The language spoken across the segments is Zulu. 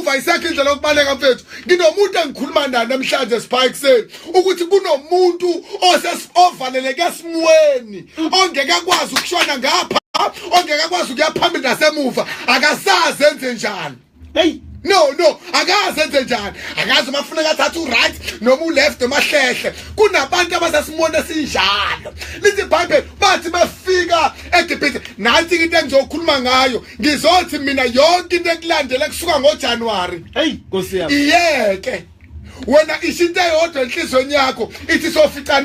emuva isakhe indlela yokubaleka mfethu nginomuntu engikhuluma naye namhlanje Spike seni ukuthi kunomuntu ovaleleke esimweni ongeke akwazi ukushona ngapha ongeke akwazi ukuya phambili nasemuva akasazi enze njani. Hey, no akazi enze njani akazi mafuna athatha u-right noma u-left noma hlehle kunabantu abasesimone esinjalo. Lithi iBhayibheli bathi befika eGibhithe nansi into engizokhuluma ngayo ngizothi mina yonke into ekulandela kusuka ngoJanuwari hey Nkosi yami. iyeke wena ishinto eyodwa enhlizweni yakho ithi sofica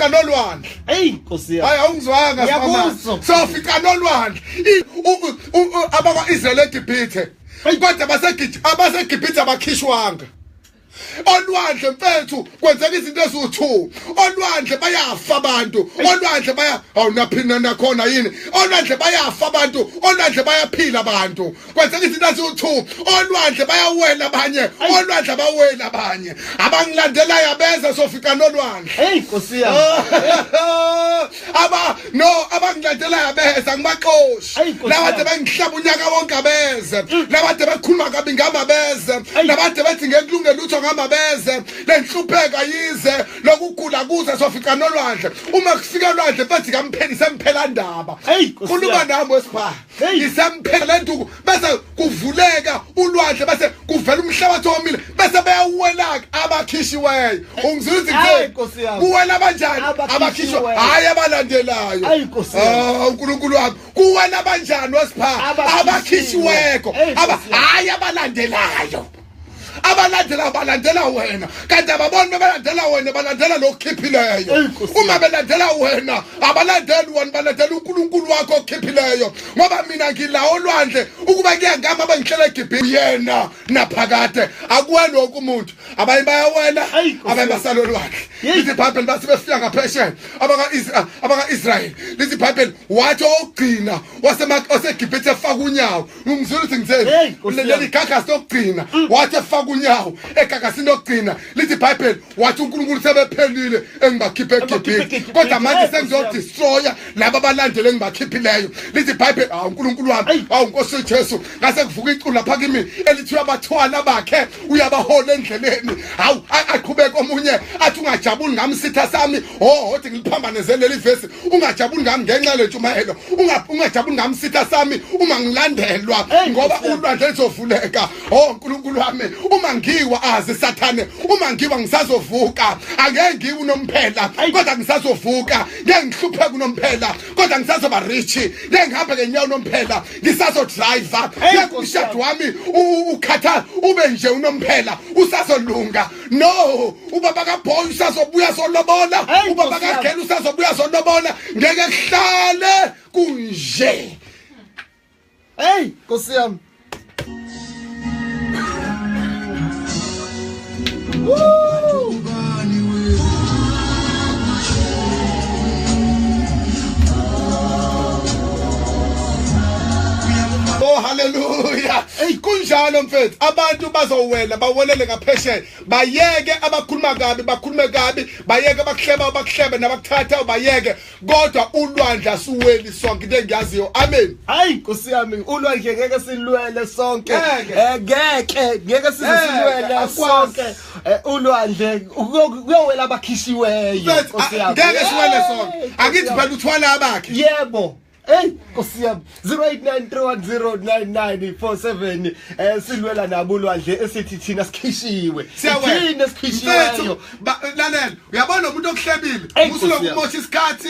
nolwandle. Hey Nkosi yami. Hayi awungizwanga Ngiyakuzwa. sofica nolwandle abakwa-Israyeli eGibhithe kodwa abaseGibhithe abakhishwanga. Olwandle mfethu kwenzeka izinto eziwu-2. Olwandle bayafa abantu. Olwandle awunaphina nakhona yini. Olwandle bayafa abantu. Olwandle bayaphila abantu. Kwenzeka izinto eziwu-2. Olwandle bayawela abanye. Olwandle bawela abanye. Abangilandelayo abeza sofika nolwandle. Hey Nkosi yami. Abangilandelayo abeza ngibaxoshi. Labade bengihlaba unyaka wonke abeze. Labade bekhuluma kabi ngami abeze. Labade bethi ngekulungela lutho ngami abeze. Lenhlupheka yize lokugula kuze sofika nolwandle. Uma kufika olwandle mfethu kampheli semphela ndaba. Khuluma nami wesipha. Isemphela lentuku bese kuvuleka ulwandle bese kuvela umhlabathi omile bese bayawela abakhishiweyo. Ungizwisa Nkosi yami. kuwela banjani abakhishiwe hayi abalandelayo. uNkulunkulu wami kuwela abanjani wesipha abakhishiweko hayi abalandelayo. Abalandela wena kanti ababona bebalandela wena balandela lokukhiphileyo. Uma belandela wena abalandeli wena balandela uNkulunkulu wakho okhiphileyo ngoba mina ngila olwandle ukuba kuyangama abangihlela eGibhithe yena naphakade akuwena wonke umuntu abanye bayawela abanye basala olwandle. Lithi iBhayibheli bathi befika ngaphesheya abaka-Israyeli lithi iBhayibheli wathi ogcina waseGibhithe efaka unyawo. Ungizwile ukuthi ngitheni leli gagasi lokugcina wathi efaka unyawo egagasini lokugcina. Lithi iBhayibheli wathi uNkulunkulu sebephelile engibakhiphe eGibhithe kodwa manje sengizodestroya laba abalandele engibakhiphileyo. Lithi iBhayibheli uNkulunkulu wami Nkosi uJesu ngase kuvuka iculo lapha kimi elithi uyabathwala bakhe uyabahola endleleni. Hawu aqhubeka omunye athi ungajabuli ngami sitha sami hothi ngiliphambanezele leli vesi ungajabuli ngami ngenxa lentshumayelo ungajabuli ngami sitha sami uma ngilandelwa ngoba ulwandle lizovuleka. uNkulunkulu wami uma ngiwa azi sathane uma ngiwa ngisazovuka angeke ngiwe unomphela kodwa ngisazovuka ngeke ngihlupheke unomphela kodwa ngisazoba rich ngeke ngihambe ngenyawo unomphela ngisazodriver ngeke umshado wami ukhatha ube nje unomphela usazolunga. No ubaba kaBoy usazobuya solobola ubaba kaGela usazobuya solobola ngeke kuhlale kunje. Hey Nkosi yami. Oh hallelujah. Kunjalo mfethu abantu bazowela bawelele ngaphesheya bayeke abakhuluma kabi bakhulume kabi bayeke abakuhleba nabakuthatha bayeke kodwa ulwandle asuweli sonke into engiyaziyo. Amen. Hayi Nkosi yami ulwandle ngeke silwele sonke. Ngeke silwele sonke. Ulwandle kuyowela abakhishiweyo Nkosi yami. Ngeke siwele sonke. Akithi phela uthwala abakhe. Yebo. Hey Nkosi yami 0893109947 silwela nabo ulwandle esithi thina sikhishiwe. Thina sikhishiweyo. Lalela uyabona umuntu okuhlebile usulokumosha isikhathi.